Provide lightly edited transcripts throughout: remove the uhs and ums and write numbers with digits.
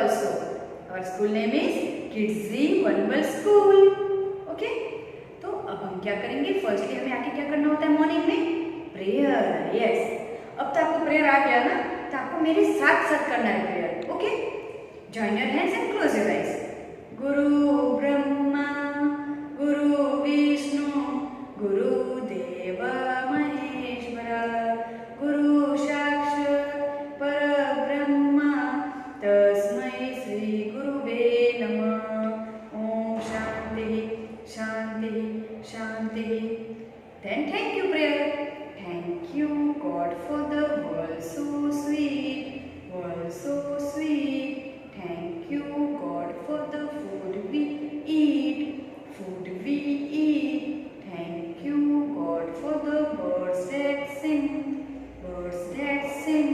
also. Our school name is Kids Dream One World School. Okay, तो अब हम क्या करेंगे? फर्स्टली हमें आके क्या करना होता है मॉर्निंग में? प्रेयर. यस, अब तो आपको प्रेयर आ गया ना, तो आपको मेरे साथ साथ करना है prayer. Okay, join your hands and close your eyes. गुरु ब्रह्मा गुरु विष्णु गुरुदेव महेश्वरा गुरु साक्षात् परब्रह्म तस्मै श्री गुरुवे नमः. ओम शांति शांति शांति. Then thank you prayer. Thank you God for the world so sweet, world so sweet. Thank you God for the food we eat, food we eat. Thank you God for the birds that sing, birds that sing.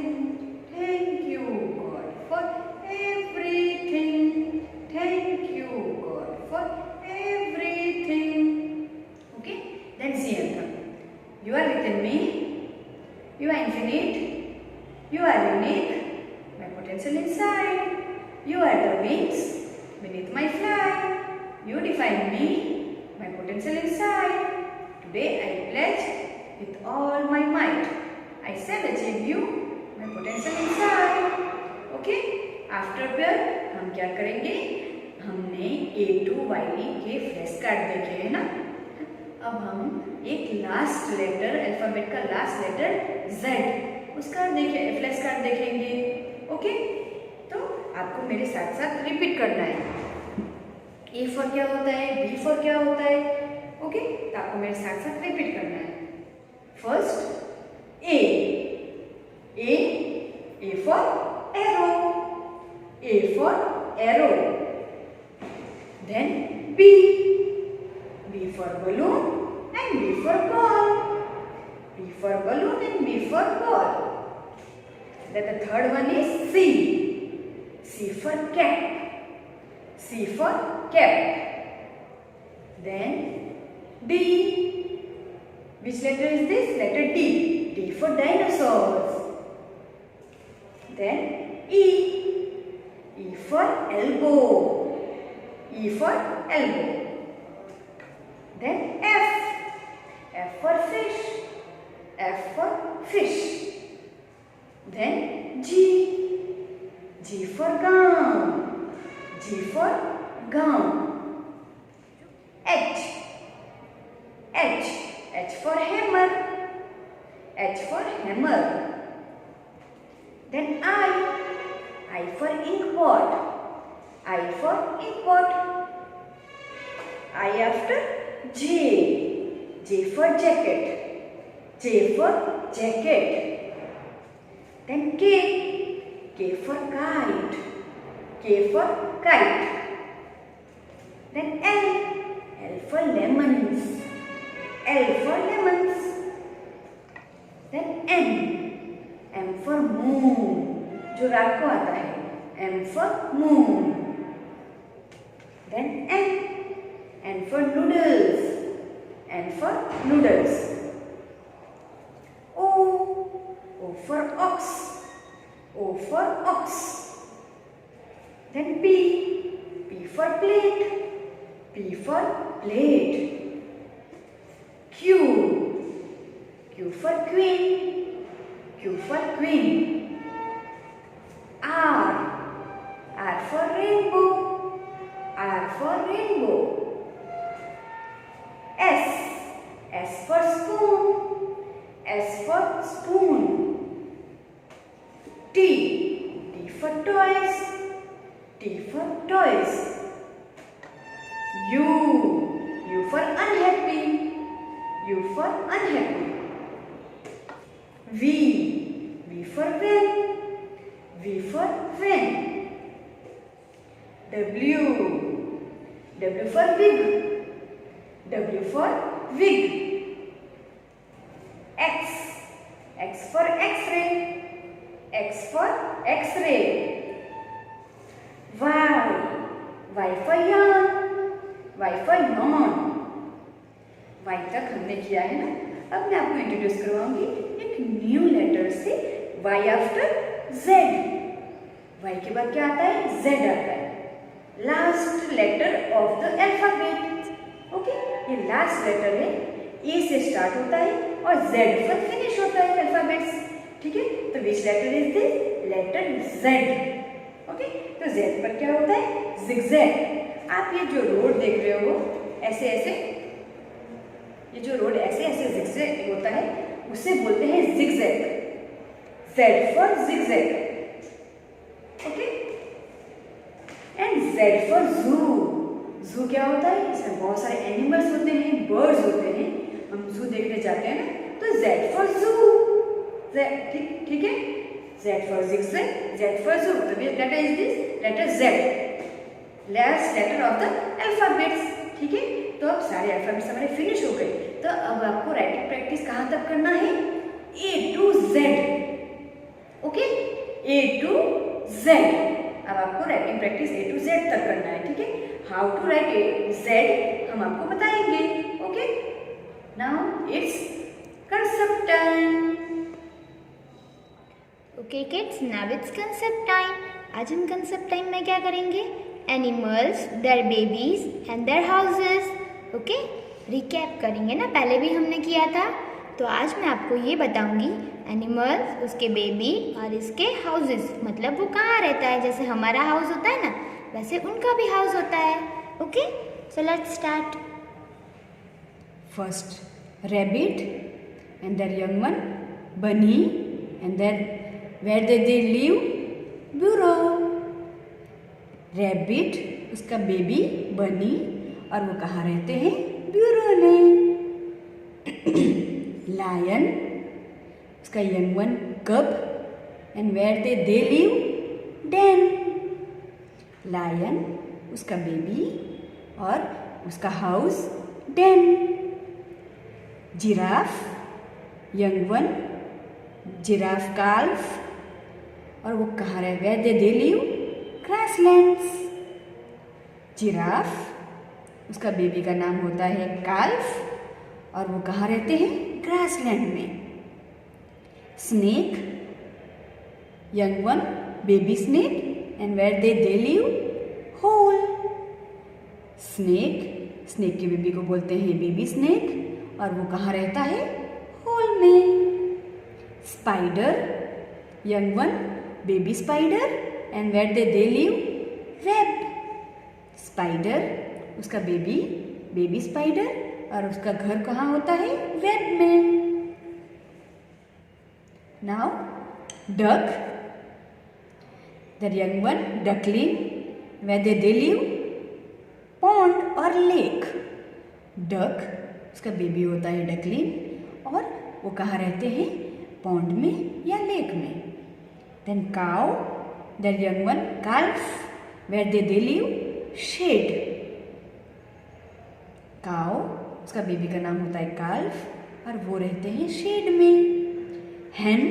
Thank you God for everything. Thank you God for everything. Okay, then see anthem. You are within me. You are infinite. You are unique. My potential inside. You are the wings beneath my flight. You define me. My potential inside. Today I pledge with all my might. I shall achieve you. My potential inside. Okay? After prayer हम क्या करेंगे? हमने A2YE के flash card देखे हैं ना. अब हम एक लास्ट लेटर, अल्फाबेट का लास्ट लेटर Z, उसका देखें, फ्लैश कार्ड देखेंगे. ओके, तो आपको मेरे साथ साथ रिपीट करना है. A फॉर क्या होता है, B फॉर क्या होता है. ओके, तो आपको मेरे साथ साथ रिपीट करना है. First A for arrow, A for arrow. Then B for balloon and B for ball, B for balloon and B for ball. Then the third one is C for cat, C for cat. Then D, which letter is this? Letter D for dinosaurs. Then E for elbow, E for elbow. Then F for fish, F for fish. Then G for gown, G for gown. H for hammer, H for hammer. Then I for inkpot, I for inkpot. I after J for jacket, J for jacket. Then K for kite, K for kite. Then L for lemons, L for lemons. Then M for moon, जो रात को आता है, M for moon. Then N for noodles, N for noodles. O for ox, O for ox. Then P for plate, P for plate. Q for queen, Q for queen. R for rainbow, R for rainbow. S for spoon, S for spoon. T for toys, T for toys. U for unhappy, U for unhappy. V for van, V for van. W for wig, W for wig. X for X-ray, X for X-ray. Y for yarn, Y for yarn. Y तक हमने किया है ना. अब मैं आपको introduce करवाऊंगी एक new letter से Y आफ्टर Z. Y के बाद क्या आता है? Z आता है, last letter of the alphabet. Okay, ये लास्ट लेटर है, A से स्टार्ट होता है और Z पर फिनिश होता है अल्फाबेट्स। ठीक है, तो which letter is this? Letter Z। Okay, तो Z पर क्या होता है? जिगजैग। आप ये जो रोड देख रहे हो ऐसे ऐसे, ये जो रोड ऐसे ऐसे जिगजैग होता है उसे बोलते हैं zigzag. Z for zigzag. Okay, and Z for जू। जू क्या होता है? इसमें बहुत सारे एनिमल्स होते हैं, बर्ड्स होते हैं, हम जू देखने जाते हैं ना, तो Z फॉर जू। ठीक है, Z for zigzag, Z for zoo. तो which letter is this? Letter Z, last letter of the alphabets. ठीक है, तो अब सारे अल्फाबेट्स हमारे फिनिश हो गए। तो अब आपको राइटिंग प्रैक्टिस कहाँ तक करना है? A to Z। Okay, A to Z। अब आपको writing practice A to Z तक करना है। ठीक है, हाउ टू राइट Z हम आपको बताएंगे। Okay, now it's concept time. Okay kids, now it's concept time. आज हम कंसेप्ट टाइम में क्या करेंगे? Animals, there babies and their houses. Okay, recap करेंगे ना, पहले भी हमने किया था। तो आज मैं आपको ये बताऊंगी, एनिमल्स, उसके बेबी और इसके हाउसेस, मतलब वो कहाँ रहता है। जैसे हमारा हाउस होता है ना, वैसे उनका भी हाउस होता है। Okay, so let's start. First rabbit and their young one bunny, and there where they live? Burrow. Rabbit, उसका बेबी बनी, और वो कहाँ रहते हैं? ब्यूरो में। लायन, उसका young one cub, and where they live? Den. Lion, उसका baby और उसका house den. Giraffe, young one giraffe calf, और वो कहाँ रहे? Where they live? Grasslands. Giraffe, उसका बेबी का नाम होता है काल्फ, और वो कहाँ रहते हैं? ग्रासलैंड में। Snake, young one baby snake, and where they live? Hole. Snake के बेबी को बोलते हैं बेबी स्नेक, और वो कहाँ रहता है? होल में। Spider, young one baby spider, and where they live? Web. Spider, उसका बेबी स्पाइडर, और उसका घर कहाँ होता है? वेब में। Now duck, the young one duckling, where they live? Pond और लेक। डक, उसका बेबी होता है डकलिंग, और वो कहाँ रहते हैं? पॉन्ड में या लेक में। Then cow, the young one calf, where they live? Shed. Cow, उसका बेबी का नाम होता है काल्फ, और वो रहते हैं शेड में। hen,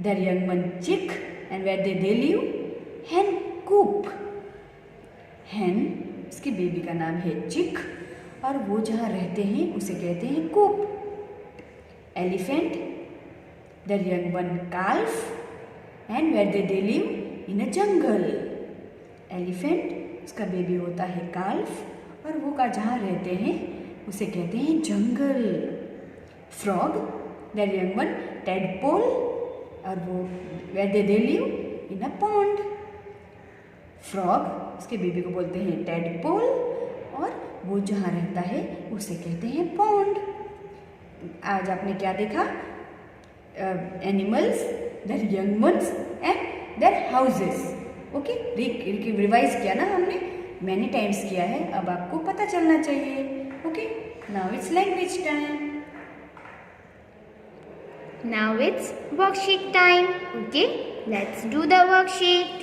their young one chick, and where they live? hen coop. hen, उसके बेबी का नाम है चिक, और वो जहाँ रहते हैं उसे कहते हैं कूप। Elephant, their young one calf, and where they live? in a jungle. Elephant, उसका बेबी होता है काल्फ, और वो का जहाँ रहते हैं उसे कहते हैं जंगल। Frog, their young one tadpole, और वो where they live? In a pond. Frog, उसके बेबी को बोलते हैं टेडपोल, और वो जहाँ रहता है उसे कहते हैं पॉन्ड। आज आपने क्या देखा? Animals, there young ones and their houses. Okay, revise किया ना हमने, मैनी टाइम्स किया है, अब आपको पता चलना चाहिए। Okay, now it's language time. Now it's worksheet time. Okay, let's do the worksheet.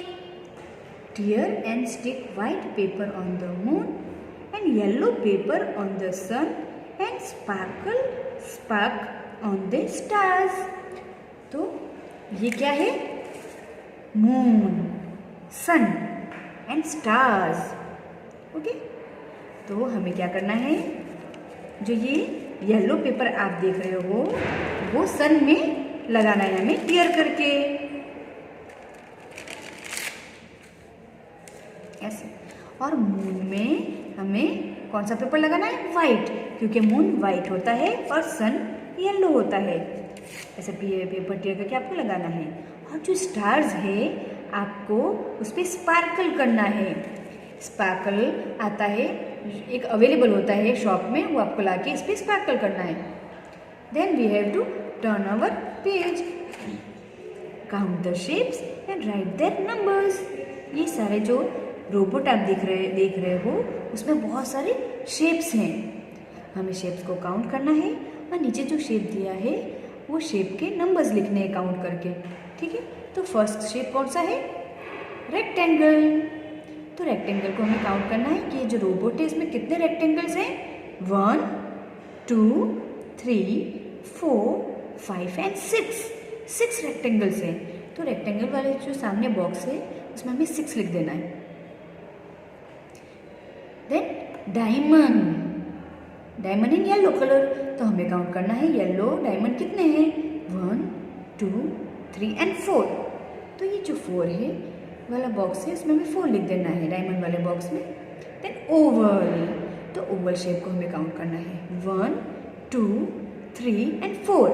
Tear and stick white paper on the moon and yellow paper on the sun and spark on the stars. तो ये क्या है? Moon, sun and stars. Okay, तो हमें क्या करना है? जो ये येलो पेपर आप देख रहे हो वो सन में लगाना है हमें टीयर करके। ऐसे। और मून में हमें कौन सा पेपर लगाना है? वाइट, क्योंकि मून वाइट होता है और सन येलो होता है। ऐसे पेपर टेयर करके आपको लगाना है। और जो स्टार्स है आपको उस पर स्पार्कल करना है। स्पार्कल आता है, एक अवेलेबल होता है शॉप में, वो आपको लाके इस पर स्पार्कल करना है। Then we have to turn our page, count the shapes and write their numbers. ये सारे जो रोबोट आप देख रहे हो उसमें बहुत सारे शेप्स हैं। हमें शेप्स को काउंट करना है और नीचे जो शेप दिया है वो शेप के नंबर्स लिखने हैं काउंट करके। ठीक है, तो फर्स्ट शेप कौन सा है? रेक्टेंगल। तो रेक्टेंगल को हमें काउंट करना है कि ये जो रोबोट है इसमें कितने रेक्टेंगल्स हैं? 1 2 3 4 5 एंड 6 रेक्टेंगल्स हैं। तो रेक्टेंगल वाले जो सामने बॉक्स है उसमें हमें 6 लिख देना है। Then diamond in yellow colour, तो हमें काउंट करना है येलो डायमंड कितने हैं? 1 2 3 एंड 4। तो ये जो 4 है वाला बॉक्स है उसमें हमें 4 लिख देना है डायमंड वाले बॉक्स में। देन ओवल, तो ओवल शेप को हमें काउंट करना है 1 2 3 एंड 4।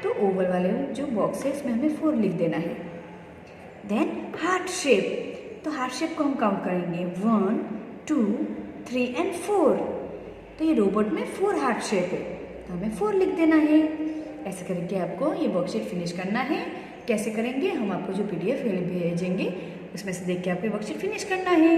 तो ओवल वाले जो बॉक्स है उसमें हमें 4 लिख देना है। देन हार्ट शेप, तो हार्ट शेप को हम काउंट करेंगे 1 2 3 एंड 4। तो ये रोबोट में 4 हार्ट शेप है तो हमें 4 लिख देना है। ऐसे करके आपको ये वर्कशीट फिनिश करना है। कैसे करेंगे? हम आपको जो PDF भेजेंगे उसमें से देख के आपको वर्कशीट फिनिश करना है।